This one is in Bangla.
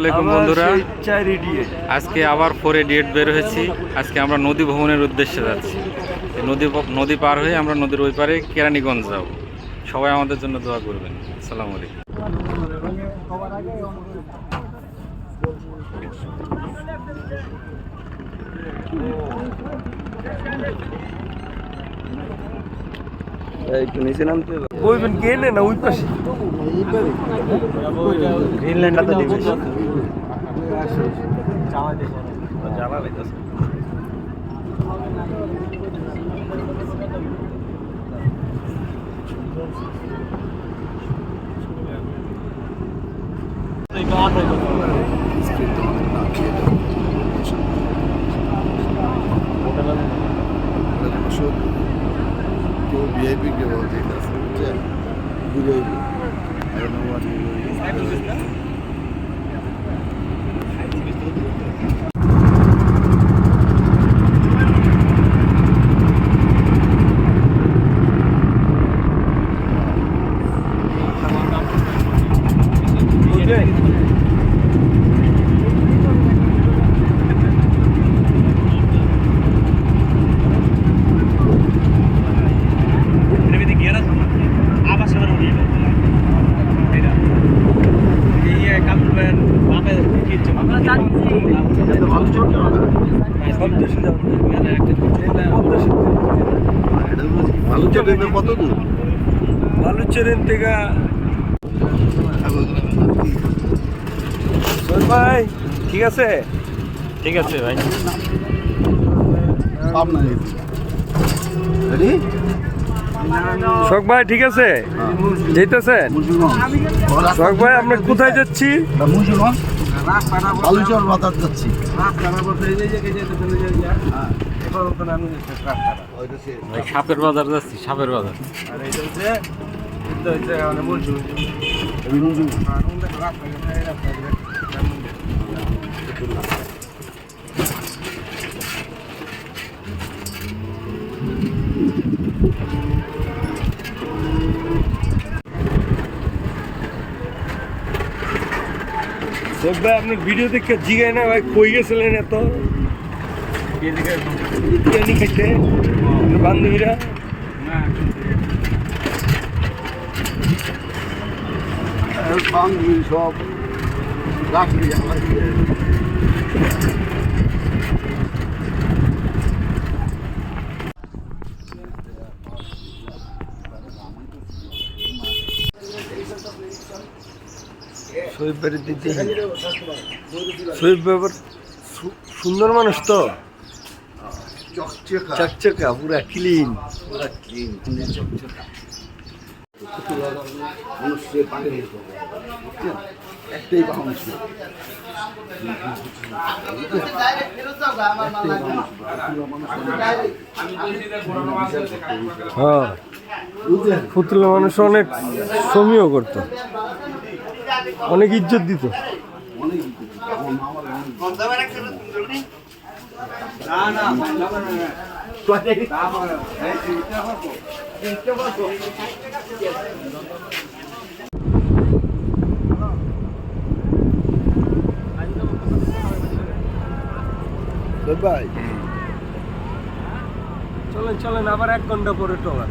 আলাইকুম বন্ধুরা, আজকে আবার 488 বের হয়েছি। আজকে আমরা নদী ভ্রমণের উদ্দেশ্যে যাচ্ছি। নদী পার হয়ে আমরা নদীর ওই পারে কেরানীগঞ্জ যাব। সবাই আমাদের জন্য দোয়া করবেন। আসসালামু আলাইকুম। একটু নিচে নামতে বইবেন কে না ওই পাশে গ্রিনল্যান্ডটা দিবে জ্বালা লাইতেছে। तो VIP के बहुत ही दस रुपये VIP I don't know what কত দূর বালুচরেন থেকে ভাই ঠিক আছে ঠিক আছে ভাই। শোক ভাই ঠিক আছে যেতেছেন? শোক ভাই আমরা কোথায় যাচ্ছি? বালুচর বাজার যাচ্ছি। সাপের বাজার যাচ্ছি, সাপের বাজার। শোক ভাই আপনার ভিডিও দেখে জিগায় না ভাই কই গেছিলেন এত বিরিয়ানি খাইতে বান্ধবীরা? সব শহীদ বাড়ির দিতে শহীদ বাবার সুন্দর মানুষ তো, চকচকা পুরা ক্লিন মানুষের পানি একটাই মানুষ হ্যাঁ ফুতুলা মানুষ অনেক শ্রমীও করতো, অনেক ইজ্জত দিত। ভাই চলেন চলেন আবার 1 ঘন্টা পরে টলা।